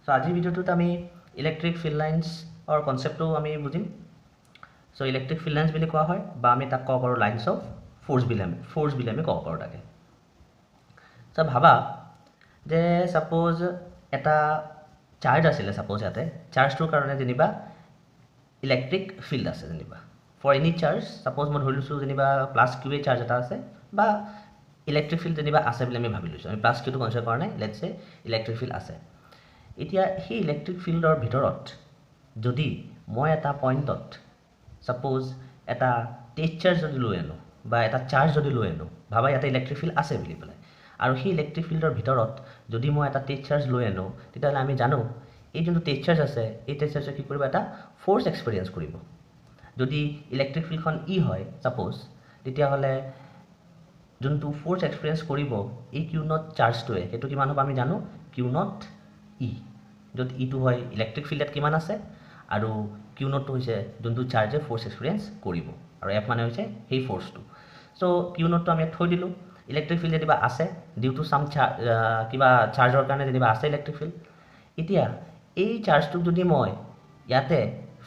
So আজিৰ ভিডিঅ'টোত আমি ইলেক্ট্ৰিক ফিল্ড লাইন্সৰ কনচেপ্টটো আমি বুজিম। সো ইলেক্ট্ৰিক ফিল্ড লাইন্স বুলি কোৱা হয় বা আমি তাক ক'ব পাৰোঁ লাইন্স অফ ফ'ৰ্চ বুলি আমি ক'ব পাৰোঁ তাকে। সো ভাবা যে ছাপ'জ এটা চাৰ্জ আছিলে, ছাপ'জ ইয়াতে চাৰ্জটোৰ কাৰণে যেনিবা ইলেক্ট্ৰিক ফিল্ড আছে যেনিবা ফৰ এনি চাৰ্জ। ছাপ'জ মই ধৰি লৈছোঁ যেনিবা প্লাছ কিউৱে চাৰ্জ এটা আছে বা ইলেক্ট্ৰিক ফিল্ড যেনিবা আছে বুলি আমি ভাবি লৈছোঁ। আমি প্লাছ কিউটো কনচিডাৰ কৰা নাই, লেটছ চে ইলেক্ট্ৰিক ফিল্ড আছে। এতিয়া সেই ইলেক্ট্ৰিক ফিল্ডৰ ভিতৰত যদি মই এটা পইণ্টত ছাপ'জ এটা টেষ্ট চাৰ্জ যদি লৈ আনোঁ বা এটা চাৰ্জ যদি লৈ আনোঁ, ভাবা ইয়াতে ইলেক্ট্ৰিক ফিল্ড আছে বুলি পেলাই, আৰু সেই ইলেক্ট্ৰিক ফিল্ডৰ ভিতৰত যদি মই এটা টেষ্ট চাৰ্জ লৈ আনোঁ, তেতিয়াহ'লে আমি জানো এই যোনটো টেষ্ট চাৰ্জ আছে, এই টেষ্ট চাৰ্জে কি কৰিব, এটা ফ'ৰ্চ এক্সপেৰিয়েঞ্চ কৰিব। যদি ইলেক্ট্ৰিক ফিল্ডখন ই হয় ছাপ'জ, তেতিয়াহ'লে যোনটো ফ'ৰ্চ এক্সপেৰিয়েঞ্চ কৰিব এই কিউ নট চাৰ্জটোৱে, সেইটো কিমান হ'ব আমি জানো, কিউ নট ই, য'ত ইটো হয় ইলেক্ট্ৰিক ফিল্ড কিমান আছে আৰু কিউ নটটো হৈছে যোনটো চাৰ্জে ফ'ৰ্চ এক্সপেৰিয়েঞ্চ কৰিব, আৰু এফ মানে হৈছে সেই ফ'ৰ্চটো। চ' কিউ নটটো আমি থৈ দিলোঁ। ইলেক্ট্ৰিক ফিল্ড যেনিবা আছে ডিউ টু চাম কিবা চাৰ্জৰ কাৰণে যেনিবা আছে ইলেক্ট্ৰিক ফিল্ড। এতিয়া এই চাৰ্জটোক যদি মই ইয়াতে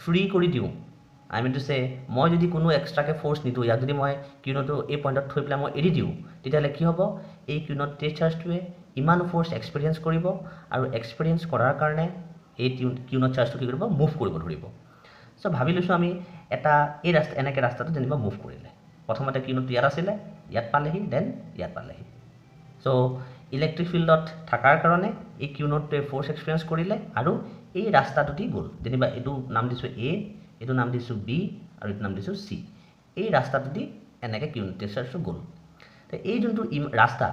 ফ্ৰী কৰি দিওঁ, আই মিন টু চে মই যদি কোনো এক্সট্ৰাকৈ ফ'ৰ্চ নিদিওঁ, ইয়াক যদি মই কিউ নটটো এই পইণ্টত থৈ পেলাই মই এৰি দিওঁ, তেতিয়াহ'লে কি হ'ব, এই কিউ নট টেষ্ট চাৰ্জটোৱে ইমান ফ'ৰ্চ এক্সপেৰিয়েঞ্চ কৰিব, আৰু এক্সপেৰিয়েঞ্চ কৰাৰ কাৰণে এই কিউ নট চাৰ্জটো কি কৰিব, মুভ কৰিব ধৰিব। চ' ভাবি লৈছোঁ আমি এটা এই এনেকৈ ৰাস্তাটো যেনিবা মুভ কৰিলে, প্ৰথমতে কিউ নটটো ইয়াত আছিলে, ইয়াত পালেহি, দেন ইয়াত পালেহি। চ' ইলেক্ট্ৰিক ফিল্ডত থকাৰ কাৰণে এই কিউ নটটোৱে ফ'ৰ্চ এক্সপেৰিয়েঞ্চ কৰিলে আৰু এই ৰাস্তাটোদি গ'ল। যেনিবা এইটো নাম দিছোঁ এ, এইটো নাম দিছোঁ বি, আৰু এইটো নাম দিছোঁ চি। এই ৰাস্তাটোদি এনেকৈ কিউ নট টেষ্ট চাৰ্জটো গ'ল। তো এই যোনটো ৰাস্তা,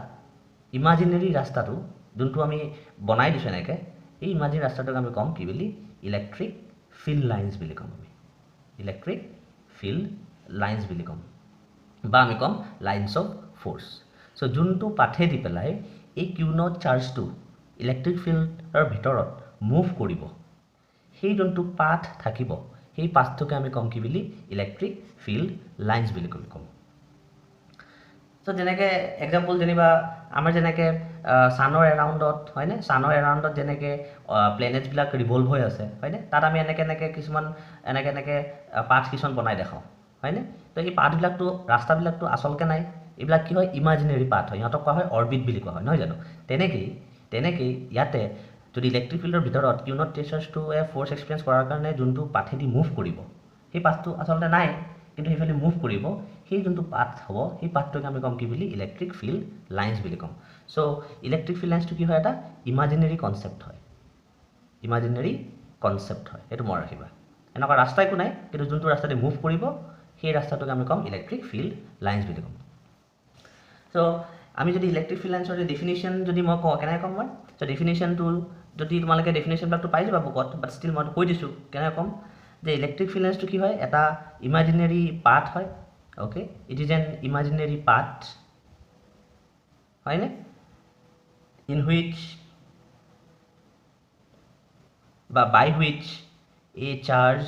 ইমাজিনেৰী ৰাস্তাটো যোনটো আমি বনাই দিছোঁ এনেকৈ, এই ইমাজিনেৰী ৰাস্তাটোক আমি ক'ম কি বুলি, ইলেক্ট্ৰিক ফিল্ড লাইন্স বুলি ক'ম আমি। ইলেক্ট্ৰিক ফিল্ড লাইন্স বুলি ক'ম, বা আমি ক'ম লাইন্স অফ ফ'ৰ্চ। চ' যোনটো পাথে দি পেলাই এই কিউ নট চাৰ্জটো ইলেক্ট্ৰিক ফিল্ডৰ ভিতৰত মুভ কৰিব, সেই যোনটো পাথ থাকিব, সেই পাথটোকে আমি ক'ম কি বুলি, ইলেক্ট্ৰিক ফিল্ড লাইন্স বুলি ক'ম। চ' যেনেকৈ এক্সাম্পল যেনিবা আমাৰ যেনেকৈ ছানৰ এৰাউণ্ডত হয়নে, ছানৰ এৰাউণ্ডত যেনেকৈ প্লেনেটছবিলাক ৰিভল্ভ হৈ আছে হয়নে, তাত আমি এনেকৈ কিছুমান এনেকৈ পাথ কিছুমান বনাই দেখাওঁ হয়নে। তো এই পাথবিলাকটো ৰাস্তাবিলাকটো আচলকৈ নাই, এইবিলাক কি হয়, ইমাজিনেৰী পাথ হয়, ইহঁতক কোৱা হয় অৰ্বিট বুলি কোৱা হয়, নহয় জানো। তেনেকেই ইয়াতে যদি ইলেক্ট্ৰিক ফিল্ডৰ ভিতৰত কিউ নট টেষ্ট চাৰ্জটোৱে ফ'ৰ্চ এক্সপেৰিয়েঞ্চ কৰাৰ কাৰণে যোনটো পাথেদি মুভ কৰিব, সেই পাথটো আচলতে নাই, কিন্তু সেইফালে মুভ কৰিব, সেই যোনটো পাথ হ'ব, সেই পাথটোকে আমি ক'ম কি বুলি, ইলেক্ট্ৰিক ফিল্ড লাইন্স বুলি ক'ম। চ' ইলেক্ট্ৰিক ফিল্ড লাইন্সটো কি হয়, এটা ইমাজিনেৰী কনচেপ্ট হয়, ইমাজিনেৰী কনচেপ্ট হয়, সেইটো মনত ৰাখিবা। এনেকুৱা ৰাস্তা একো নাই, কিন্তু যোনটো ৰাস্তাতে মুভ কৰিব, সেই ৰাস্তাটোক আমি ক'ম ইলেক্ট্ৰিক ফিল্ড লাইন্স বুলি ক'ম। চ' আমি যদি ইলেক্ট্ৰিক ফিল্ড লাইন্সৰ ডেফিনেশ্যন যদি মই কওঁ, কেনেকৈ ক'ম মই, চ' ডেফিনেশ্যনটো যদি তোমালোকে ডেফিনেশ্যনবিলাকতো পাই যাবা বুকত, বাট ষ্টিল মই কৈ দিছোঁ কেনেকৈ ক'ম, যে ইলেক্ট্ৰিক ফিল্ড লাইন্সটো কি হয়, এটা ইমাজিনেৰী পাথ হয়, okay, it is an imaginary path হয়নে, ইন হুইচ বা by which a charge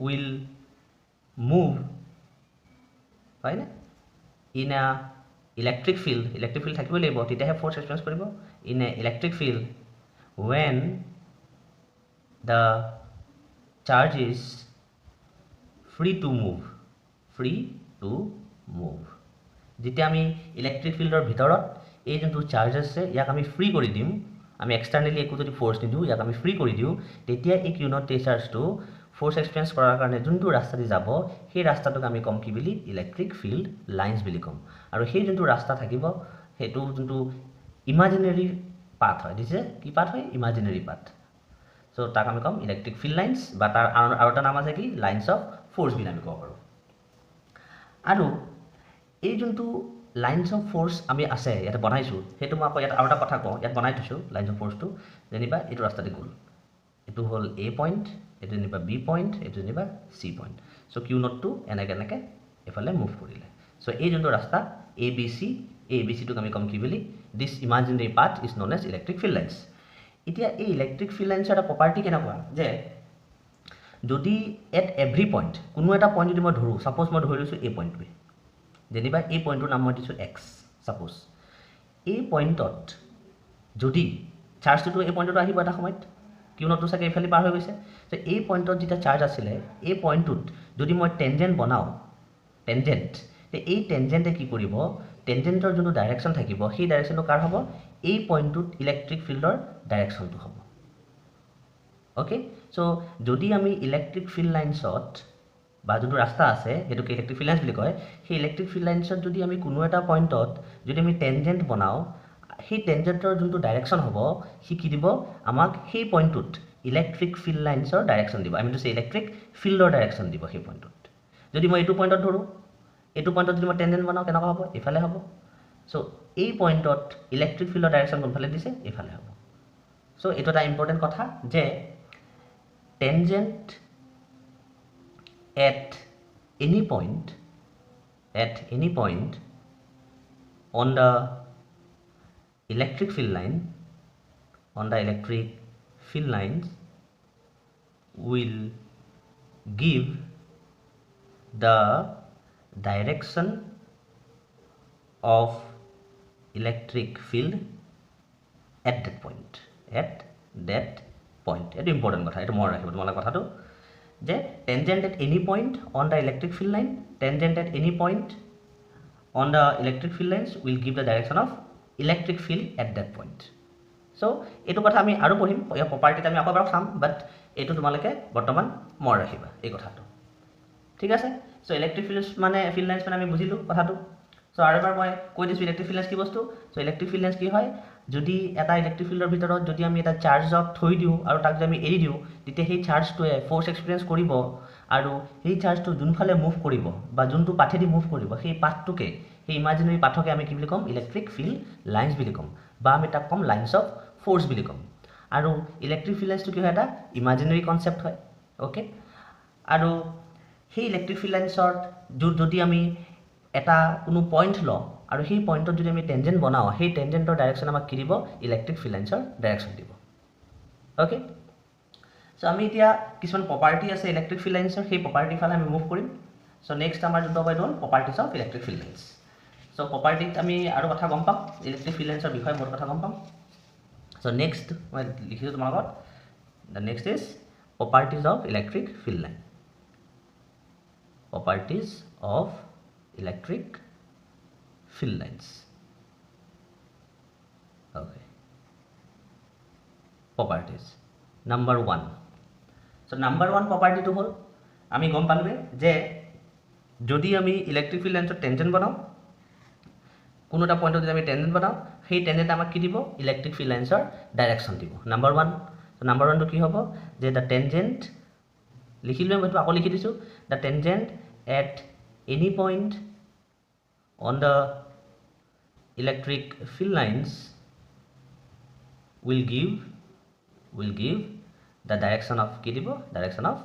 will move হয়নে, ইন আ ইলেক্ট্ৰিক ফিল্ড থাকিবই লাগিব, তেতিয়াহে ফ'ৰ্চ এক্সপেৰিয়েঞ্চ কৰিব, in a electric field when the charge is free to move, যেতিয়া আমি electric ফিল্ডৰ ভিতৰত এই যোনটো চাৰ্জ আছে ইয়াক আমি ফ্ৰী কৰি দিম, আমি এক্সটাৰ্নেলি একো যদি ফ'ৰ্চ নিদিওঁ, ইয়াক আমি ফ্ৰী কৰি দিওঁ, তেতিয়া এই কিউ নট টেষ্ট চাৰ্জটো ফ'ৰ্চ এক্সপেৰিয়েঞ্চ কৰাৰ কাৰণে যোনটো ৰাস্তা দি যাব, সেই ৰাস্তাটোক আমি ক'ম কি বুলি, ইলেক্ট্ৰিক ফিল্ড লাইন্স বুলি ক'ম। আৰু সেই যোনটো ৰাস্তা থাকিব, সেইটো যোনটো ইমাজিনেৰী পাথ হয়, দিছে কি পাথ হয়, ইমাজিনেৰী পাথ। চ' তাক আমি ক'ম ইলেক্ট্ৰিক ফিল্ড লাইন্স, বা তাৰ আৰু এটা নাম আছে কি, লাইন্স অফ ফ'ৰ্চ বুলি আমি ক'ব পাৰোঁ। আৰু এই যোনটো লাইন্স অফ ফ'ৰ্চ আমি আছে ইয়াতে বনাইছোঁ, সেইটো মই আকৌ ইয়াত আৰু এটা কথা কওঁ, ইয়াত বনাই থৈছোঁ লাইন্স অফ ফ'ৰ্চটো, যেনিবা এইটো ৰাস্তাতে গ'ল, এইটো হ'ল এ পইণ্ট, এইটো যেনিবা বি পইণ্ট, এইটো যেনিবা চি পইণ্ট। চ' কিউ নটটো এনেকৈ এইফালে মুভ কৰিলে। চ' এই যোনটো ৰাস্তা এ বি চিটোক আমি ক'ম কি বুলি, this imaginary path is known as electric field lines. এতিয়া এই ইলেক্ট্ৰিক ফিল্ড লাইন্সৰ এটা প্ৰপাৰ্টি কেনেকুৱা, যে যদি এট এভৰি পইণ্ট, কোনো এটা পইণ্ট যদি মই ধৰোঁ, ছাপ'জ মই ধৰি লৈছোঁ এই পইণ্টটোৱে, যেনিবা এই পইণ্টটোৰ নাম মই দিছোঁ এক্স, ছাপ'জ এই পইণ্টত যদি চাৰ্জটো এই পইণ্টত আহিব এটা সময়ত কিউ নটটো চাগে এইফালে পাৰ হৈ গৈছে তো এই পইণ্টত যেতিয়া চাৰ্জ আছিলে এই পইণ্টটোত যদি মই টেনজেণ্ট বনাওঁ টেনজেণ্ট এই টেনজেণ্টে কি কৰিব টেনজেণ্টৰ যোনটো ডাইৰেকশ্যন থাকিব সেই ডাইৰেকশ্যনটো কাৰ হ'ব এই পইণ্টটোত ইলেক্ট্ৰিক ফিল্ডৰ ডাইৰেকশ্যনটো হ'ব অ'কে চ' যদি আমি ইলেক্ট্ৰিক ফিল্ড লাইন্সত বা যোনটো ৰাস্তা আছে সেইটোকে ইলেক্ট্ৰিক ফিল্ড লাইন্স বুলি কয় সেই ইলেক্ট্ৰিক ফিল্ড লাইন্সত যদি আমি কোনো এটা পইণ্টত যদি আমি টেনজেণ্ট বনাওঁ সেই টেনজেণ্টৰ যোনটো ডাইৰেকশ্যন হ'ব সি কি দিব আমাক সেই পইণ্টটোত ইলেক্ট্ৰিক ফিল্ড লাইন্সৰ ডাইৰেকশ্যন দিব আমি কৈছোঁ ইলেক্ট্ৰিক ফিল্ডৰ ডাইৰেকশ্যন দিব সেই পইণ্টটোত যদি মই এইটো পইণ্টত ধৰোঁ এইটো পইণ্টত যদি মই টেনজেণ্ট বনাওঁ কেনেকুৱা হ'ব এইফালে হ'ব চ' এই পইণ্টত ইলেক্ট্ৰিক ফিল্ডৰ ডাইৰেকশ্যন কোনফালে দিছে এইফালে হ'ব চ' এইটো এটা ইম্পৰ্টেণ্ট কথা যে tangent at any point on the electric field lines will give the direction of electric field at that point এটা ইম্পৰ্টেণ্ট কথা এইটো মনত ৰাখিব তোমালোকে কথাটো যে tangent at any point on the electric field line will give the direction of electric field at that point so এইটো কথা আমি আৰু পঢ়িম এই প্ৰপাৰ্টিত আমি আকৌ এবাৰ চাম বাট এইটো তোমালোকে বৰ্তমান মনত ৰাখিবা এই কথাটো ঠিক আছে চ' ইলেক্ট্ৰিক ফিল্ড লাইন্স মানে আমি বুজিলোঁ কথাটো চ' আৰু এবাৰ মই কৈ দিছোঁ ইলেক্ট্ৰিক ফিল্ড লাইন্স কি বস্তু চ' ইলেক্ট্ৰিক ফিল্ড লাইন্স কি হয় যদি এটা ইলেক্ট্ৰিক ফিল্ডৰ ভিতৰত যদি আমি এটা চাৰ্জক থৈ দিওঁ আৰু তাক যদি আমি এৰি দিওঁ তেতিয়া সেই চাৰ্জটোৱে ফ'ৰ্চ এক্সপিৰিয়েঞ্চ কৰিব আৰু সেই চাৰ্জটো যোনফালে মুভ কৰিব বা যোনটো পাথেদি মুভ কৰিব সেই পাথটোকে সেই ইমাজিনেৰী পাথকে আমি কি বুলি ক'ম ইলেক্ট্ৰিক ফিল্ড লাইন্স বুলি ক'ম বা আমি তাক ক'ম লাইন্স অফ ফ'ৰ্চ বুলি ক'ম আৰু ইলেক্ট্ৰিক ফিল্ড লাইন্সটো কি হয় এটা ইমাজিনেৰী কনচেপ্ট হয় অ'কে আৰু সেই ইলেক্ট্ৰিক ফিল্ড লাইন্সত যদি আমি এটা কোনো পইণ্ট লওঁ আৰু সেই পইণ্টত যদি আমি টেনজেণ্ট বনাওঁ সেই টেনজেণ্টৰ ডাইৰেকশ্যন আমাক কি দিব ইলেক্ট্ৰিক ফিল্ড লাইন্সৰ ডাইৰেকশ্যন দিব অ'কে চ' আমি এতিয়া কিছুমান প্ৰপাৰ্টি আছে ইলেক্ট্ৰিক ফিল্ড লাইন্সৰ সেই প্ৰপাৰ্টিৰ ফালে আমি মুভ কৰিম চ' নেক্সট আমাৰ যোনটো হ'ব এইটো হ'ল properties of electric field lines so' প্ৰপাৰ্টিত আমি আৰু কথা গম পাম ইলেক্ট্ৰিক ফিল্ড লাইন্সৰ বিষয়ে বহুত কথা গম পাম চ' নেক্সট মই লিখিছোঁ তোমাৰ লগত the next is properties of electric field line properties of electric field lines okay properties number 1 so number 1 property to hol ami gom palbe je jodi ami electric field lines tangent banao কোনো এটা পয়েন্টত যদি আমি tangent বনাও সেই tangent আমাক কি দিব electric field লাইন্সৰ direction দিব নাম্বাৰ 1 so নাম্বাৰ 1 টো কি হ'ব যে দ্য টেনজেন্ট লিখিলোঁ মই আকৌ লিখি দিছোঁ the tangent at any point on the electric field lines will give the direction of কি দিব direction of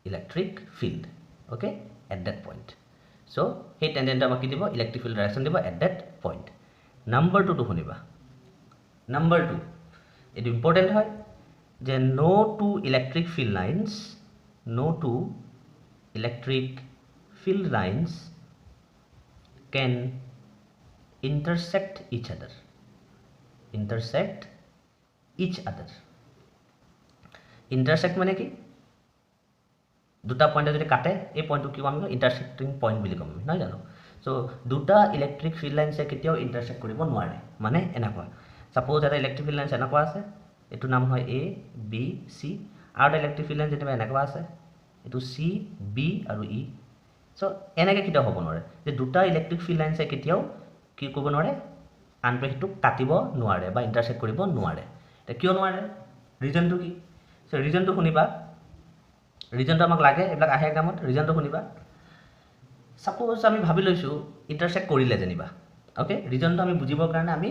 electric field okay at that point so সেই টেনজেন্ট আমাক কি দিব ইলেক্ট্ৰিক ফিল্ড ডাইৰেকশ্যন দিব at that point নাম্বাৰ 2 টো শুনিবা number 2 এটো ইম্পৰ্টেণ্ট হয় যে no two electric field lines can intersect each other intersect মানে কি দুটা পয়েন্ট যদি কাটে এই পয়েন্টটো কি আমি ইন্টারসেক্টিং পয়েন্ট বুলি কম নহয় জানো সো দুটা ইলেক্ট্ৰিক ফিল্ড লাইনছে কেতিয়াও ইন্টাৰসেক্ট কৰিব নোৱাৰে মানে এনেকুৱা সাপোজ এটা ইলেক্ট্ৰিক ফিল্ড লাইন এনেকুৱা আছে এটো নাম হয় এ বি সি আৰু এটা ইলেক্ট্ৰিক ফিল্ড লাইন যেটা এনেকুৱা আছে এটো সি বি আৰু ই সো এনেকৈ কেতিয়াও হ'ব নোৱাৰে যে দুটা ইলেক্ট্ৰিক ফিল্ড লাইনছে কেতিয়াও কি কৰিব নোৱাৰে আনটো হেতু কাটিব নোৱাৰে বা ইন্টাৰসেক্ট কৰিব নোৱাৰে এটা কিয় নোৱাৰে ৰিজনটো কি সো ৰিজনটো শুনিবা ৰিজনটো আমাক লাগে এইবিলাক আহে এক্সামত ৰিজনটো শুনিবা সাপোজ আমি ভাবি লৈছোঁ ইন্টাৰসেক্ট কৰিলে যেনিবা ওকে ৰিজনটো আমি বুজিবৰ কাৰণে আমি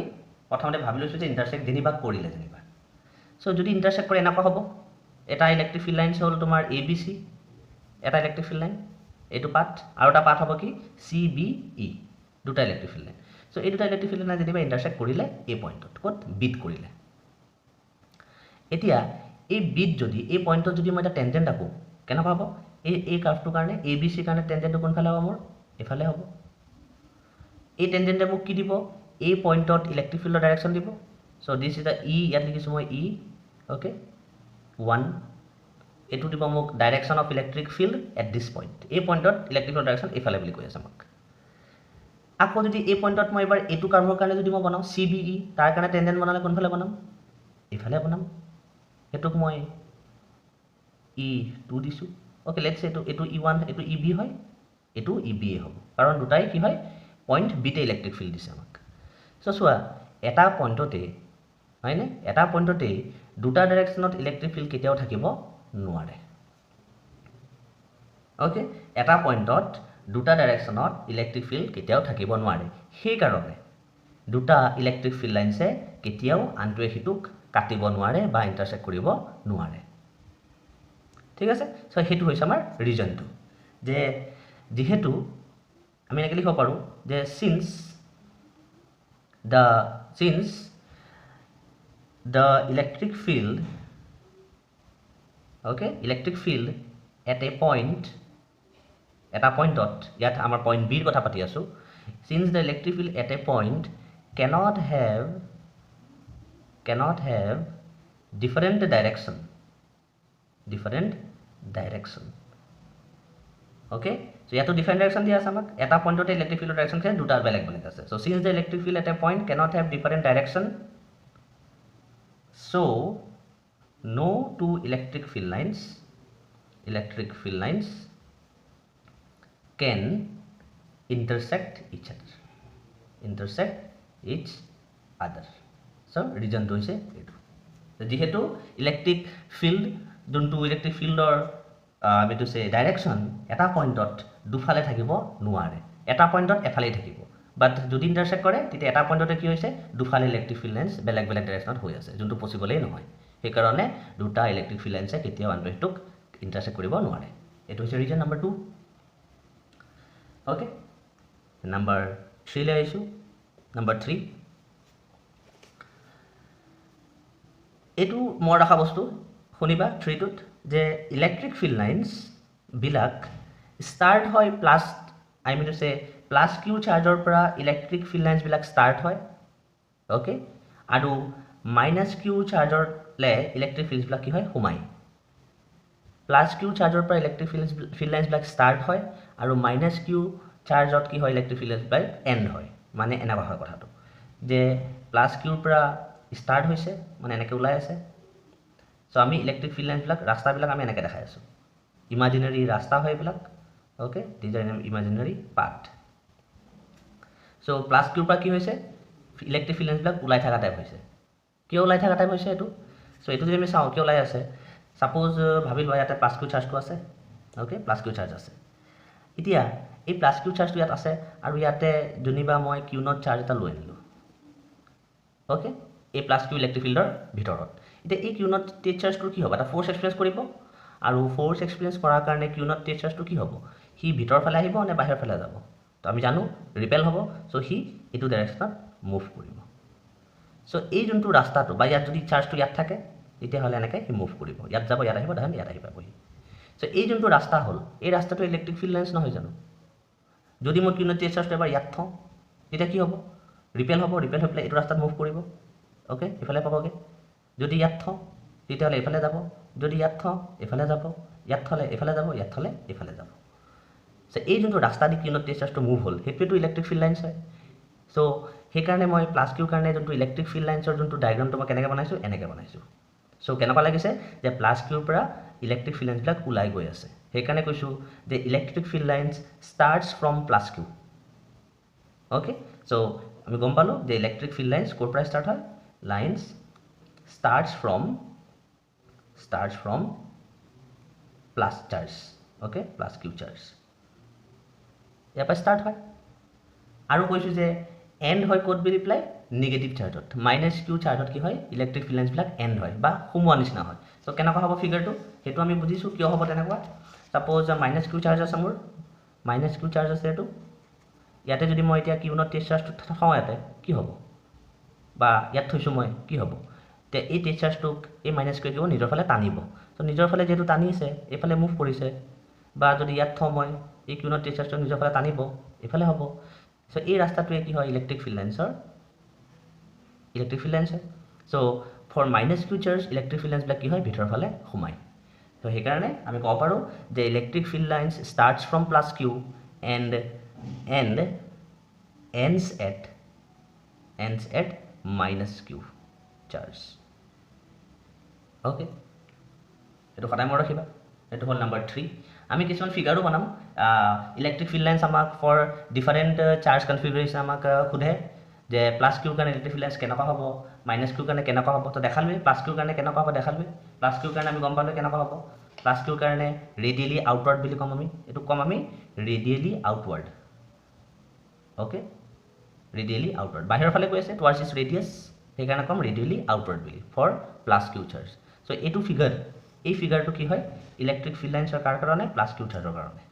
প্ৰথমতে ভাবি লৈছোঁ যে ইন্টাৰসেক্ট যেনিবা কৰিলে যেনিবা সো যদি ইন্টাৰসেক্ট কৰে এনেকুৱা হ'ব এটা ইলেক্ট্ৰিক ফিল্ড লাইন হ'ল তোমাৰ এ বি সি এটা ইলেক্ট্ৰিক ফিল্ড লাইন এইটো পাথ আৰু এটা পাথ হ'ব কি সি বি ই দুটা ইলেক্ট্ৰিক ফিল্ড লাইন সো এই দুটা ইলেক্ট্ৰিক ফিল্ড লাইন যেনিবা ইন্টাৰসেক্ট কৰিলে এই পইণ্টত ক'ত বিট কৰিলে এতিয়া এই বিট যদি এই পইণ্টত যদি মই এটা টেনজেন্ট আঁকো কেনেকুৱা হ'ব এই কাৰ্ভটোৰ কাৰণে এ বি সিৰ কাৰণে টেনজেন্টটো কোনফালে হ'ব মোৰ এফালে হ'ব এই টেনজেন্টে মোক কি দিব এই পইণ্টত ইলেক্ট্ৰিক ফিল্ডৰ ডাইৰেকশ্যন দিব So this is the E ইয়াত লিখিছো মই E okay 1 এটো দিব মোক direction of electric field at this point এই পইণ্টত ইলেক্ট্ৰিক ফিল্ড ডাইৰেকশন এফালে বুলি কৈ আছে আমাক আকৌ যদি এই পইণ্টত মই এবাৰ এটো কাৰ্ভৰ কাৰণে যদি মই বনাও CBE তাৰ কাৰণে টেনজেন্ট বনালে কোনফালে বনাম এফালে বনাম এটোক মই E2 দিছো ওকে লেটস সে এটো E1 এটো EB হয় এটো EBA হ'ব কাৰণ দুটাই কি হয় পইণ্ট বিতে ইলেক্ট্ৰিক ফিল্ড দিছে আমাক সো সোৱা এটা পইণ্টতে হয়নে এটা পইণ্টতে দুটা ডাইৰেকশনত ইলেক্ট্ৰিক ফিল্ড কেতিয়াও থাকিব নোৱাৰে ওকে এটা পইণ্টত দুটা ডাইৰেকশনত ইলেক্ট্ৰিক ফিল্ড কেতিয়াও থাকিব নোৱাৰে সেই কাৰণে দুটা ইলেক্ট্ৰিক ফিল্ড লাইনছে কেতিয়াও আনটোৱে হিতুক কাটিব নোৱাৰে বা ইন্টাৰসেক্ট কৰিব নোৱাৰে ঠিক আছে সো হেতু হৈছে আমাৰ ৰিজনটো যে যেহেতু আমি এনেকৈ লিখিব পাৰোঁ যে since the electric field okay electric field at a point yet amar point b kotha pati asu since the electric field at a point cannot have different direction okay so yato different direction dia ase amak eta point ote electric field direction ke duta beleg ase so since the electric field at a point cannot have different direction so no two electric field lines can intersect each other so reason to hoise etu so jehetu electric field duntu electric field or আমি to say direction এটা পইণ্টত দুফালে থাকিব নোৱাৰে এটা পইণ্টত এফালে থাকিব বাট যদি ইন্টাৰসেক্ট কৰে তেতিয়া এটা পইণ্টতে কি হৈছে দুফালে ইলেক্ট্ৰিক ফিল্ড লাইনছ বেলেগ ডাইৰেকশনত হৈ আছে যোনটো পসিবলই নহয় সেই কাৰণে দুটা ইলেক্ট্ৰিক ফিল্ড লাইনছে কেতিয়াও আনটোক ইন্টাৰসেক্ট কৰিব নোৱাৰে এটো হৈছে ৰিজন নম্বৰ 2 ওকে নম্বৰ 3 লৈ আইছো নম্বৰ 3 এটো মোৰ ৰাখা বস্তু শুনিবা 3 টুত যে ইলেক্ট্ৰিক ফিল্ড লাইনছ বিলাক স্টাৰ্ট হয় plus I mean to say plus Q চাৰ্জৰ পৰা ইলেক্ট্ৰিক ফিল্ড লাইনছ বিলাক স্টাৰ্ট হয় ওকে আৰু মাইনাস কিউ চাৰ্জৰ লে ইলেক্ট্ৰিক ফিল্ডছ বিলাক কি হয় হুমাই প্লাস কিউ চাৰ্জৰ পৰা ইলেক্ট্ৰিক ফিল্ড লাইনছ বিলাক স্টাৰ্ট হয় আৰু মাইনাস কিউ চাৰ্জত কি হয় ইলেক্ট্ৰিক ফিল্ড লাইনছ বিলাক এন্ড হয় মানে এনেকুৱা হয় কথাটো যে প্লাস কিউৰ পৰা স্টাৰ্ট হৈছে মানে এনেকৈ ওলাই আছে সো আমি ইলেক্ট্ৰিক ফিল্ড লাইনছ বিলাক ৰাস্তা বিলাক আমি এনেকৈ দেখাই আছো ইমাজিনাৰী ৰাস্তা হয় বিলাক okay these are imaginary path so plus কিউৰ পৰা কি হৈছে ইলেক্ট্ৰিক ফিল্ড লাইনছ বিলাক ওলাই থকা টাইপ হৈছে কিয় ওলাই থকা টাইপ হৈছে এটো সো এটো যদি আমি চাও কিয় ওলাই আছে সাপোজ ভাবি লোৱা ইয়াতে প্লাস কিউ চাৰ্জটো আছে ওকে প্লাস কিউ চাৰ্জ আছে এতিয়া এই প্লাস কিউ চাৰ্জটো ইয়াত আছে আৰু ইয়াতে জুনিবা মই কিউ নট চাৰ্জ এটা লৈ আনিলো ওকে এই প্লাস কিউ ইলেক্ট্ৰিক ফিল্ডৰ ভিতৰত এতিয়া এই কিউ নট টেচ চাৰ্জটো কি হ'ব এটা ফোৰ্স এক্সপেৰিয়েন্স কৰিব আৰু ফোৰ্স এক্সপেৰিয়েন্স কৰাৰ কাৰণে কিউ নট টেচ চাৰ্জটো কি হ'ব হি ভিতৰ ফালে আহিব নে বাহিৰ ফালে যাব তো আমি জানো ৰিপেল হ'ব সো হি এটো ডাইৰেকশনত মুভ কৰিব সো এই যোনটো ৰাস্তাটো বা ইয়াত যদি চাৰ্জটো ইয়াত থাকে তেতিয়া হলে এনেকৈ হি মুভ কৰিব ইয়াত যাব ইয়াত আহিব ধান ইয়াত আহিব বহি সো এই যোনটো ৰাস্তা হল এই ৰাস্তাটো ইলেক্ট্ৰিক ফিল্ড লাইনছ নহয় জানো যদি মই কিউ নট টেচ চাৰ্জটো এবাৰ ইয়াত থওঁ তেতিয়া কি হ'ব ৰিপেল হৈ পেলাই এইটো ৰাস্তাত মুভ কৰিব ওকে ইফালে পাবগে যদি ইয়াত থওঁ তেতিয়া হলে ইফালে যাব যদি ইয়াত থওঁ ইফালে যাব ইয়াত থলে ইফালে যাব ইয়াত থলে ইফালে যাব সো এই যোনটো ৰাস্তা দি কিউ নট টেচ চাৰ্জটো মুভ হল হেতুটো ইলেক্ট্ৰিক ফিল্ড লাইনছ হয় সো সেই কাৰণে মই প্লাস কিউ কাৰণে যোনটো ইলেক্ট্ৰিক ফিল্ড লাইনছৰ যোনটো ডায়াগ্ৰামটো মই কেনেকৈ বনাইছো এনেকৈ বনাইছো সো কেনেকুৱা লাগিছে যে প্লাস কিউৰ পৰা ইলেক্ট্ৰিক ফিল্ড লাইনছ বিলাক ওলাই গৈ আছে সেই কাৰণে কৈছো যে electric field lines starts from plus Q okay so আমি গম পালো যে ইলেক্ট্ৰিক ফিল্ড লাইনছ কোৰ পৰা স্টাৰ্ট হয় lines starts from plus charge okay plus q charge ইয়াৰ পৰা স্টাৰ্ট হয় আৰু কৈছো যে এন্ড হয় কোড বি ৰিপ্লাই নেগেটিভ চাৰ্জত মাইনাস কিউ চাৰ্জত কি হয় ইলেক্ট্ৰিক ফিল্ড লাইনছ বিলাক এন্ড হয় বা হুমোৱা নিচিনা হয় সো কেনেকুৱা হ'ব ফিগাৰটো হেতু আমি বুজিছো কিয় হ'ব তেনেকুৱা সাপোজ মাইনাস কিউ চাৰ্জ আছে মোৰ মাইনাস কিউ চাৰ্জ আছে এটো ইয়াতে যদি মই এতিয়া কিউ নট টেচ চাৰ্জটো থওঁ ইয়াতে কি হ'ব বা ইয়াত থৈছো মই কি হ'ব তে এই টেচ চাৰ্জটোক এই মাইনাস কিউ কিউ নিজৰ ফালে টানিব সো নিজৰ ফালে যেটো টানিছে এফালে মুভ কৰিছে বা যদি ইয়াত থওঁ মই এই কিউ নট টেচ চাৰ্জটো নিজৰ ফালে টানিব এফালে হ'ব সো এই ৰাস্তাটোৱে কি হয় ইলেক্ট্ৰিক ফিল্ড লাইনছৰ so' for minus Q charge electric field লাইন্সবিলাক কি হয় ভিতৰৰ ফালে সোমায় তো সেইকাৰণে আমি ক'ব পাৰোঁ যে electric field lines starts from plus q and ends at minus q charge. Okay, এইটো সদায় মনত ৰাখিবা এইটো হ'ল নাম্বাৰ 3 আমি কিছুমান ফিগাৰো বনাম ইলেক্ট্ৰিক ফিল্ড লাইন্স আমাক ফৰ ডিফাৰেণ্ট চাৰ্জ কনফিগাৰেশ্যন আমাক সোধে যে প্লাছ কিউৰ কাৰণে ইলেক্ট্ৰিক ফিল্ড লাইন্স কেনেকুৱা হ'ব মাইনাছ কিউৰ কাৰণে কেনেকুৱা হ'ব তো দেখালোৱে প্লাছ কিউৰ কাৰণে কেনেকুৱা হ'ব দেখালোৱে প্লাছ কিউৰ কাৰণে আমি গম পালোঁ কেনেকুৱা হ'ব প্লাছ কিউৰ কাৰণে ৰেডিয়েলি আউটৱাৰ্ড বুলি ক'ম আমি এইটো ক'ম আমি ৰেডিয়েলি আউটৱাৰ্ড অ'কে ৰেডিয়েলি আউটৱাৰ্ড বাহিৰৰ ফালে গৈ আছে টুৱাৰ্ডছ ইটছ ৰেডিয়াছ সেইকাৰণে ক'ম ৰেডিয়েলি আউটৱাৰ্ড বুলি ফৰ প্লাছ কিউ চাৰ্জ চ' এইটো ফিগাৰ এই ফিগাৰটো কি হয় ইলেক্ট্ৰিক ফিল্ড লাইন্সৰ কাৰ কাৰণে প্লাছ কিউ চাৰ্জৰ কাৰণে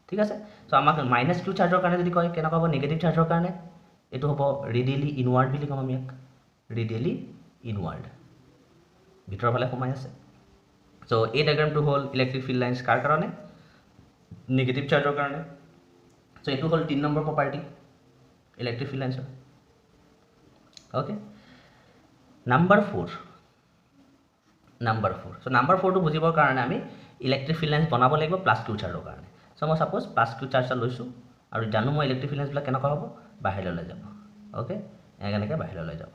ঠিক আছে চ' আমাক মাইনাছ কিউ চাৰ্জৰ কাৰণে যদি কয় কেনেকুৱা হ'ব নিগেটিভ চাৰ্জৰ কাৰণে এইটো হ'ব ৰেডিয়েলি ইনৱাৰ্ড বুলি ক'ম আমি ইয়াক ৰেডিয়েলি ইনৱাৰ্ড ভিতৰৰ ফালে সোমাই আছে চ' এই ডায়েগ্ৰামটো হ'ল ইলেক্ট্ৰিক ফিল্ড লাইন্স কাৰ কাৰণে নিগেটিভ চাৰ্জৰ কাৰণে চ' এইটো হ'ল 3 নম্বৰ প্ৰপাৰ্টি ইলেক্ট্ৰিক ফিল্ড লাইন্সৰ অ'কে নাম্বাৰ 4 চ' নাম্বাৰ 4টো বুজিবৰ কাৰণে আমি ইলেক্ট্ৰিক ফিল্ড লাইন্স বনাব লাগিব প্লাছ কিউ চাৰ্জৰ কাৰণে চ' মই ছাপ'জ প্লাছ কিউ চাৰ্জ এটা লৈছোঁ আৰু জানো মই ইলেক্ট্ৰিক ফিল্ড লাইন্সবিলাক কেনেকুৱা হ'ব বাহিৰলৈ যাব অ'কে এনেকৈ বাহিৰলৈ যাব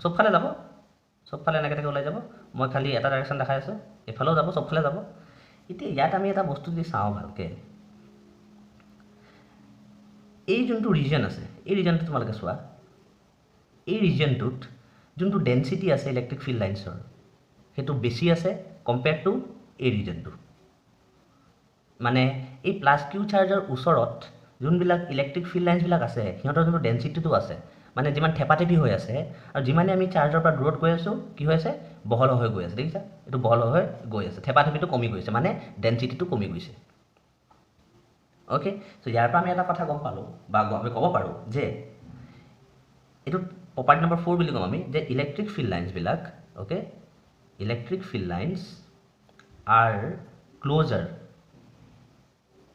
চবফালে যাব চবফালে এনেকৈ ওলাই যাব মই খালি এটা ডাইৰেকশ্যন দেখাই আছোঁ এইফালেও যাব চবফালে যাব এতিয়া ইয়াত আমি এটা বস্তু যদি চাওঁ ভালকৈ এই যোনটো ৰিজন আছে এই ৰিজনটো তোমালোকে চোৱা এই ৰিজনটোত যোনটো ডেন্সিটি আছে ইলেক্ট্ৰিক ফিল্ড লাইন্সৰ সেইটো বেছি আছে কম্পেয়াৰ টু এই ৰিজনটো মানে এই প্লাছ কিউ চাৰ্জৰ ওচৰত যোনবিলাক ইলেক্ট্ৰিক ফিল্ড লাইন্সবিলাক আছে সিহঁতৰ যোনটো ডেন্সিটিটো আছে মানে যিমান থেপাথেপি হৈ আছে আৰু যিমানে আমি চাৰ্জৰ পৰা দূৰত গৈ আছোঁ কি হৈ আছে বহল হৈ গৈ আছে দেখিছা এইটো বহল হৈ গৈ আছে থেপাথেপিটো কমি গৈছে মানে ডেন্সিটিটো কমি গৈছে অ'কে চ' ইয়াৰ পৰা আমি এটা কথা গম পালোঁ বা আমি ক'ব পাৰোঁ যে এইটো প্ৰপাৰ্টি নম্বৰ 4 বুলি ক'ম আমি যে ইলেক্ট্ৰিক ফিল্ড লাইন্সবিলাক okay electric field lines are closer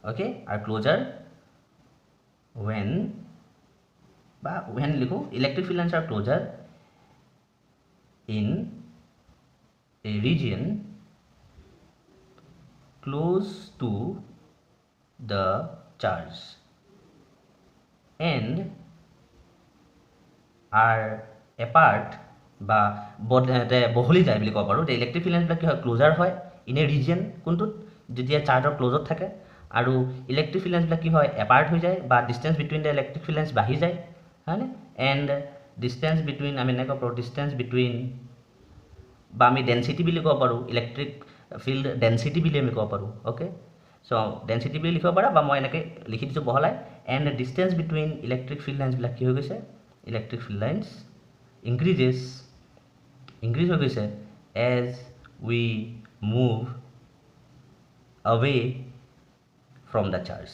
okay are closer when লিখো electric field lines are closer in a region close to the charge and are apart বা বহলি যায় বুলি ক'ব পাৰোঁ যে ইলেক্ট্ৰিক ফিল্ড লাইন্সবিলাক কি হয় ক্লোজাৰ হয় ইন এ ৰিজন কোনটোত যেতিয়া চাৰ্জৰ ক্ল'জত থাকে আৰু ইলেক্ট্ৰিক ফিল্ড লাইন্সবিলাক কি হয় এপাৰ্ট হৈ যায় বা distance between the electric field lines বাঢ়ি যায় হয়নে এণ্ড ডিষ্টেঞ্চ বিটুইন আমি এনেকৈ পাৰোঁ ডিষ্টেঞ্চ বিটুইন বা আমি ডেন্সিটি বুলি ক'ব পাৰোঁ ইলেক্ট্ৰিক ফিল্ড ডেন্সিটি বুলি আমি ক'ব পাৰোঁ অ'কে চ' ডেন্সিটি বুলি লিখিব পাৰা বা মই এনেকৈ লিখি দিছোঁ বহলাই and distance between electric field লাইন্সবিলাক কি হৈ গৈছে ইলেক্ট্ৰিক ফিল্ড লাইন্স ইনক্ৰিজ হৈ গৈছে as we move away from the charge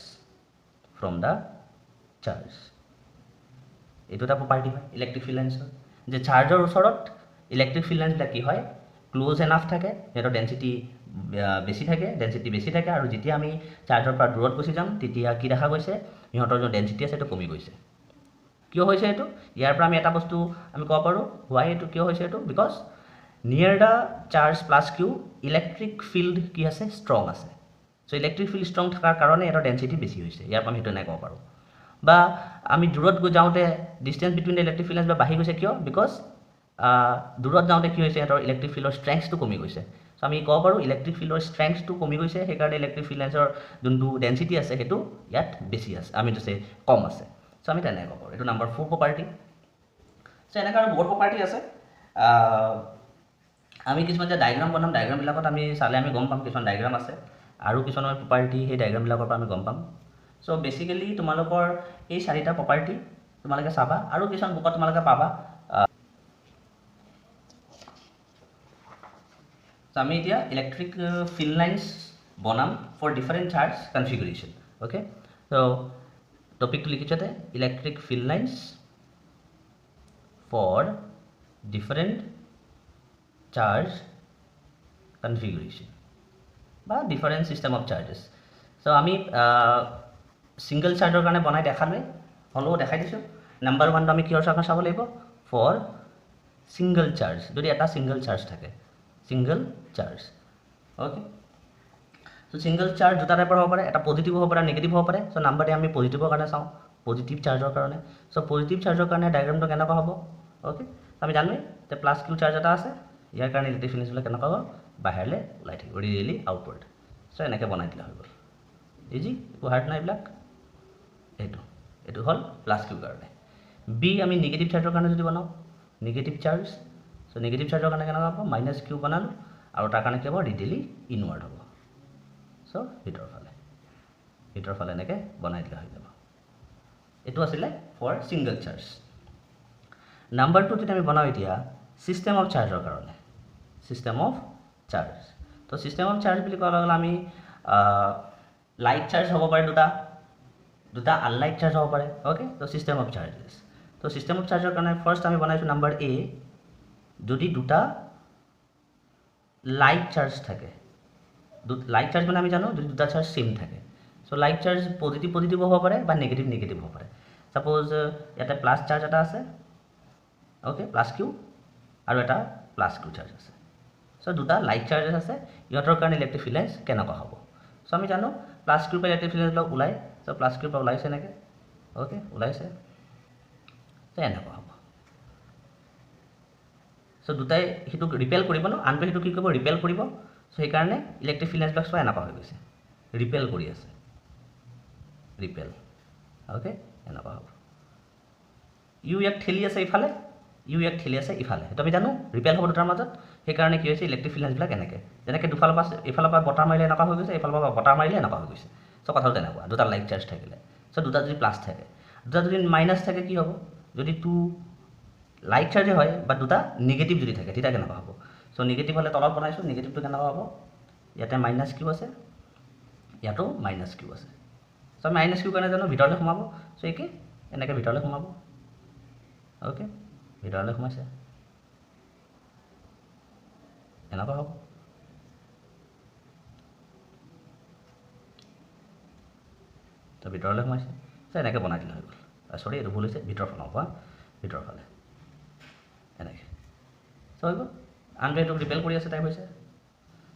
এইটো এটা প্ৰপাৰ্টি হয় ইলেক্ট্ৰিক ফিল্ড লাইন্সৰ যে চাৰ্জৰ ওচৰত ইলেক্ট্ৰিক ফিল্ড লাইন্সবিলাক কি হয় ক্ল'জ এনাফ থাকে সিহঁতৰ ডেন্সিটি বেছি থাকে আৰু যেতিয়া আমি চাৰ্জৰ পৰা দূৰত গুচি যাম তেতিয়া কি দেখা গৈছে সিহঁতৰ যোন ডেন্সিটি আছে সেইটো কমি গৈছে কিয় হৈছে এইটো ইয়াৰ পৰা আমি এটা বস্তু আমি ক'ব পাৰোঁ হোৱাই এইটো কিয় হৈছে এইটো because near the charge plus q electric field কি আছে ষ্ট্ৰং আছে চ' ইলেক্ট্ৰিক ফিল্ড ষ্ট্ৰং থকাৰ কাৰণে ইহঁতৰ ডেন্সিটি বেছি হৈছে ইয়াৰ পৰা আমি সেইটো নাই ক'ব পাৰোঁ বা আমি দূৰত গৈ যাওঁতে distance between the electric field lines বাঢ়ি গৈছে কিয় বিকজ দূৰত যাওঁতে কি হৈছে সিহঁতৰ ইলেক্ট্ৰিক ফিল্ডৰ ষ্ট্ৰেংথটো কমি গৈছে চ' আমি ক'ব পাৰোঁ ইলেক্ট্ৰিক ফিল্ডৰ ষ্ট্ৰেংথটো কমি গৈছে সেইকাৰণে ইলেক্ট্ৰিক ফিল্ড লাইন্সৰ যোনটো ডেন্সিটি আছে সেইটো ইয়াত বেছি আছে আমি কম আছে চ' আমি তেনেকৈ ক'ব পাৰোঁ এইটো নাম্বাৰ 4 প্ৰপাৰ্টি চ' এনেকৈ আৰু বহুত প্ৰপাৰ্টি আছে আমি কিছুমান যে ডায়েগ্ৰাম বনাম ডায়েগ্ৰামবিলাকত আমি চালে আমি গম পাম কিছুমান ডায়েগ্ৰাম আছে আৰু কিছুমান প্ৰপাৰ্টি সেই ডায়েগ্ৰামবিলাকৰ পৰা আমি গম পাম চ' বেচিকেলি তোমালোকৰ এই 4টা প্ৰপাৰ্টি তোমালোকে চাবা আৰু কিছুমান বুকত তোমালোকে পাবা চ' আমি এতিয়া ইলেক্ট্ৰিক ফিল্ড লাইন্স বনাম for different charge configuration okay so' টপিকটো লিখিছতে electric field lines for different charge configuration বা different system of charges so' আমি ছিংগল চাৰ্জৰ কাৰণে বনাই দেখালোৱে হ'লেও দেখাই দিছোঁ নাম্বাৰ 1টো আমি কিহৰ কাৰণে চাব লাগিব ফৰ ছিংগল চাৰ্জ, যদি এটা ছিংগল চাৰ্জ থাকে, ছিংগল চাৰ্জ। অ'কে, চ' ছিংগল চাৰ্জ দুটা টাইপৰ হ'ব পাৰে, এটা পজিটিভ হ'ব পাৰে, নিগেটিভ হ'ব পাৰে। চ' নাম্বাৰ আমি পজিটিভৰ কাৰণে চাওঁ, পজিটিভ চাৰ্জৰ কাৰণে। চ' পজিটিভ চাৰ্জৰ কাৰণে ডায়েগ্ৰামটো কেনেকুৱা হ'ব? অ'কে, আমি জানোৱেই যে প্লাছ কিউ চাৰ্জ এটা আছে, ইয়াৰ কাৰণে ইলেক্ট্ৰিক ফিল্ডবিলাক কেনেকুৱা হ'ব? বাহিৰলৈ ওলাই থাকিব, ৰেডিয়েলি আউটৱাৰ্ড। চ' এনেকৈ বনাই দিলে হৈ গ'ল, ইজি, একো হাৰ্ড নাই এইবিলাক। এইটো হ'ল প্লাছ কিউৰ কাৰণে। বি আমি নিগেটিভ চাৰ্জৰ কাৰণে যদি বনাওঁ, নিগেটিভ চাৰ্জ, চ' নিগেটিভ চাৰ্জৰ কাৰণে কেনেকুৱা হ'ব? মাইনাছ কিউ বনালোঁ, আৰু তাৰ কাৰণে কি হ'ব? ৰেডিয়েলি ইনৱাৰ্ড হ'ব। চ' ভিতৰৰ ফালে এনেকৈ বনাই দিলে হৈ যাব। এইটো আছিলে ফৰ ছিংগল চাৰ্জ। নাম্বাৰ 2 যদি আমি বনাওঁ এতিয়া ছিষ্টেম অফ চাৰ্জৰ কাৰণে, ছিষ্টেম অফ চাৰ্জ। তো ছিষ্টেম অফ চাৰ্জ বুলি কোৱাৰ লগে লগে আমি লাইট চাৰ্জ হ'ব পাৰে দুটা আনলাইট চাৰ্জ হ'ব পাৰে। অ'কে, তো ছিষ্টেম অফ চাৰ্জেছ। তো ছিষ্টেম অফ চাৰ্জৰ কাৰণে ফাৰ্ষ্ট আমি বনাইছোঁ নাম্বাৰ এ, যদি দুটা লাইট চাৰ্জ থাকে, লাইট চাৰ্জ মানে আমি জানো যদি দুটা চাৰ্জ ছেম থাকে। চ' লাইট চাৰ্জ পজিটিভ হ'ব পাৰে বা নিগেটিভ হ'ব পাৰে। ছাপ'জ ইয়াতে প্লাছ চাৰ্জ এটা আছে, অ'কে, প্লাছ কিউ, আৰু এটা প্লাছ কিউ চাৰ্জ আছে। চ' দুটা লাইট চাৰ্জেছ আছে, ইহঁতৰ কাৰণে ইলেক্ট্ৰিক ফিল্ড লাইন্স কেনেকুৱা হ'ব? চ' আমি জানো প্লাছ কিউৰ পৰা ইলেক্ট্ৰিক ফিল্ড লাইন্সবিলাক ওলায়। চ' প্লাছ কিউৰ পৰা ওলাইছে এনেকৈ, অ'কে, ওলাইছে, চ' এনেকুৱা হ'ব। চ' দুটাই সেইটোক ৰিপেল কৰিব ন, আনটোৱে সেইটো কি কৰিব? ৰিপেল কৰিব। চ' সেইকাৰণে ইলেক্ট্ৰিক ফিল্ড লাইন্সবিলাক চোৱা এনেকুৱা হৈ গৈছে, ৰিপেল কৰি আছে, ৰিপেল। অ'কে, এনেকুৱা হ'ব। ইউ ইয়াক ঠেলি আছে ইফালে, ইউ ইয়াক ঠেলি আছে ইফালে, সেইটো আমি জানো ৰিপেল হ'ব দুটাৰ মাজত। সেইকাৰণে কি হৈছে? ইলেক্ট্ৰিক ফিল্ড লাইন্সবিলাক এনেকৈ, যেনেকৈ দুফালৰ পৰা এইফালৰ পৰা বতাহ মাৰিলে এনেকুৱা হৈ গৈছে, এইফালৰ পৰা বতাহ মাৰিলে এনেকুৱা হৈ গৈছে। চ' কথাটো তেনেকুৱা, দুটা লাইট চাৰ্জ থাকিলে। চ' দুটা যদি প্লাছ থাকে, দুটা যদি মাইনাছ থাকে কি হ'ব? যদি টু লাইট চাৰ্জে হয় বা দুটা নিগেটিভ যদি থাকে, তেতিয়া কেনেকুৱা হ'ব? চ' নিগেটিভ হ'লে তলত বনাইছোঁ, নিগেটিভটো কেনেকুৱা হ'ব? ইয়াতে মাইনাছ কিউ আছে, ইয়াতো মাইনাছ কিউ আছে। চ' মাইনাছ কিউ কাৰণে জানো ভিতৰলৈ সোমাব, চ' একেই এনেকৈ ভিতৰলৈ সোমাব। অ'কে, ভিতৰলৈ সোমাইছে, এনেকুৱা হ'ব। তো ভিতৰলৈ সোমাইছে, চ' এনেকৈ বনাই দিলে হৈ গ'ল। চৰি, এইটো ভুল হৈছে, ভিতৰৰ ফালৰ পৰা ভিতৰৰ ফালে এনেকৈ। চ' হৈ গ'ল, আনটো এইটো ৰিপেল কৰি আছে টাইপ হৈছে।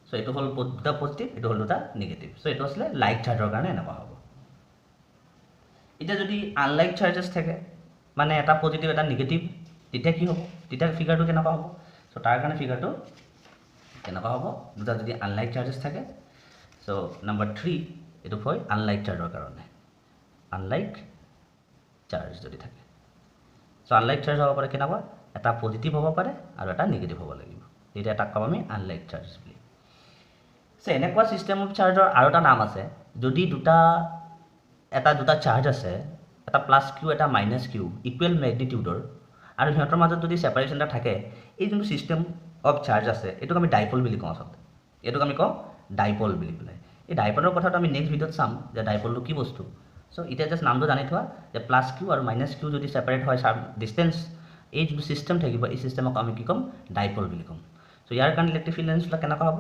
চ' এইটো হ'ল দুটা পজিটিভ, এইটো হ'ল দুটা নিগেটিভ। চ' এইটো আছিলে লাইট চাৰ্জৰ কাৰণে এনেকুৱা হ'ব। এতিয়া যদি আনলাইট চাৰ্জেছ থাকে, মানে এটা পজিটিভ এটা নিগেটিভ, তেতিয়া কি হ'ব? তেতিয়া ফিগাৰটো কেনেকুৱা হ'ব? চ' তাৰ কাৰণে ফিগাৰটো কেনেকুৱা হ'ব? দুটা যদি আনলাইট চাৰ্জেছ থাকে, চ' নাম্বাৰ 3 এইটো হয় আনলাইট চাৰ্জৰ কাৰণে, আনলাইট চাৰ্জ যদি থাকে। চ' আনলাইট চাৰ্জ হ'ব পাৰে কেনেকুৱা? এটা পজিটিভ হ'ব পাৰে আৰু এটা নিগেটিভ হ'ব লাগিব, তেতিয়া তাক ক'ম আমি আনলাইট চাৰ্জ বুলি। চ' এনেকুৱা ছিষ্টেম অফ চাৰ্জৰ আৰু এটা নাম আছে, যদি দুটা চাৰ্জ আছে, এটা প্লাছ কিউ এটা মাইনাছ কিউ, ইকুৱেল মেগনিটিউডৰ, আৰু সিহঁতৰ মাজত যদি ছেপাৰেশ্যন এটা থাকে, এই যোনটো ছিষ্টেম অফ চাৰ্জ আছে এইটোক আমি ডাইপল বুলি কওঁ। আচলতে এইটোক আমি কওঁ ডাইপল বুলি পেলাই। এই ডাইপলৰ কথাটো আমি নেক্সট ভিডিঅ'ত চাম যে ডাইপলটো কি বস্তু। চ' এতিয়া জাষ্ট নামটো জানি থোৱা যে প্লাছ কিউ আৰু মাইনাছ কিউ যদি ছেপাৰেট হয় ডিষ্টেঞ্চ, এই যোনটো ছিষ্টেম থাকিব, এই ছিষ্টেমক আমি কি ক'ম? ডাইপল বুলি ক'ম। চ' ইয়াৰ কাৰণে ইলেক্ট্ৰিক ফিল্ড লাইন্সবিলাক কেনেকুৱা হ'ব?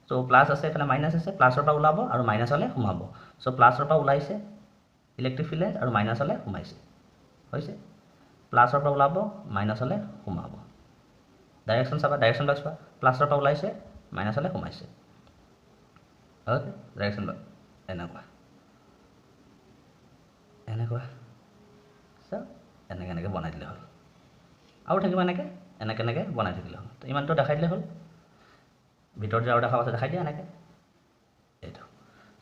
চ' প্লাছ আছে, এইফালে মাইনাছ আছে, প্লাছৰ পৰা ওলাব আৰু মাইনাছলৈ সোমাব। চ' প্লাছৰ পৰা ওলাইছে ইলেক্ট্ৰিক ফিল্ড লাইন্স আৰু মাইনাছলৈ সোমাইছে, হৈছে। প্লাছৰ পৰা ওলাব, মাইনাছলৈ সোমাব। ডাইৰেকশ্যন চাবা, ডাইৰেকশ্যনবিলাক চোৱা, প্লাছৰ পৰা ওলাইছে, মাইনাছলৈ সোমাইছে। অ'কে, ডাইৰেকশ্যনবিলাক এনেকুৱা চ' এনেকৈ বনাই দিলে হ'ল। আৰু থাকিব এনেকৈ বনাই থাকিলে হ'ল। তো ইমানটো দেখাই দিলে হ'ল। ভিতৰত যে আৰু দেখা আছে দেখাই দিয়া এনেকৈ, এইটো।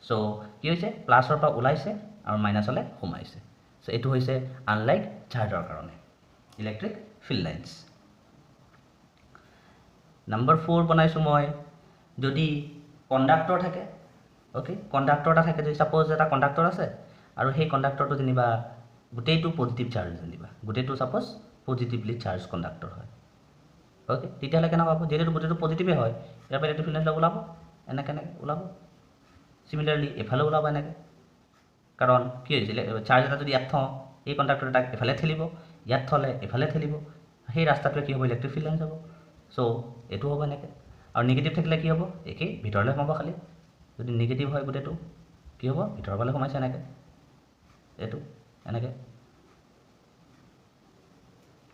চ' কি হৈছে? প্লাছৰ পৰা ওলাইছে আৰু মাইনাছলৈ সোমাইছে। চ' এইটো হৈছে আনলাইট চাৰ্জৰ কাৰণে ইলেক্ট্ৰিক ফিল্ড লাইন্স। নাম্বাৰ 4 বনাইছোঁ মই, যদি কণ্ডাক্টৰ থাকে। অ'কে, কণ্ডাক্টৰ এটা থাকে, যদি ছাপ'জ এটা কণ্ডাক্টৰ আছে আৰু সেই কণ্ডাক্টৰটো যেনিবা গোটেইটো পজিটিভ চাৰ্জ, যেনিবা গোটেইটো ছাপ'জ পজিটিভলি চাৰ্জ কণ্ডাক্টৰ হয়। অ'কে, তেতিয়াহ'লে কেনেকুৱা হ'ব? যিহেতু গোটেইটো পজিটিভে হয়, ইয়াৰ পৰা ইলেক্ট্ৰিক ফিল্ড লাইন্সবিলাক ওলাব, এনেকৈ ওলাব। চিমিলাৰলি এফালে ওলাব এনেকৈ, কাৰণ কি হৈছিলে? চাৰ্জ এটা যদি ইয়াত থওঁ, এই কণ্ডাক্টৰ এটাক এফালে ঠেলিব, ইয়াত থ'লে এফালে ঠেলিব, সেই ৰাস্তাটোৱে কি হ'ব? ইলেক্ট্ৰিক ফিল্ড লাইন্স হ'ব। চ' এইটো হ'ব এনেকৈ। আৰু নিগেটিভ থাকিলে কি হ'ব? একেই, ভিতৰলৈ সোমাব খালি। যদি নিগেটিভ হয় গোটেইটো কি হ'ব? ভিতৰৰ ফালে সোমাইছে এনেকৈ, এইটো এনেকৈ।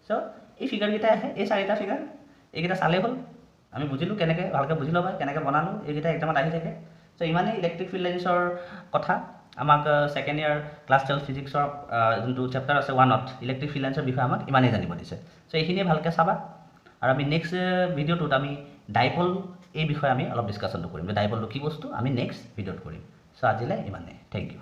চ' এই ফিগাৰকেইটা আহে, এই 4টা ফিগাৰ, এইকেইটা চালেই হ'ল, আমি বুজিলোঁ কেনেকৈ, ভালকৈ বুজি ল'বা কেনেকৈ বনালোঁ, এইকেইটা এক্সামত আহি থাকে। চ' ইমানেই ইলেক্ট্ৰিক ফিল্ড লাইন্সৰ কথা। আমাক ছেকেণ্ড ইয়াৰ ক্লাছ 12 ফিজিক্সৰ যোনটো চেপ্টাৰ আছে 1ত ইলেক্ট্ৰিক ফিল্ড লাইন্সৰ বিষয়ে আমাক ইমানেই জানিব দিছে। চ' এইখিনিয়ে ভালকৈ চাবা, আৰু আমি নেক্সট ভিডিঅ'টোত আমি ডাইপল এই বিষয়ে আমি অলপ ডিছকাশ্যনটো কৰিম, যে ডাইপলটো কি বস্তু আমি নেক্সট ভিডিঅ'ত কৰিম। চ' আজিলৈ ইমানেই, থেংক ইউ।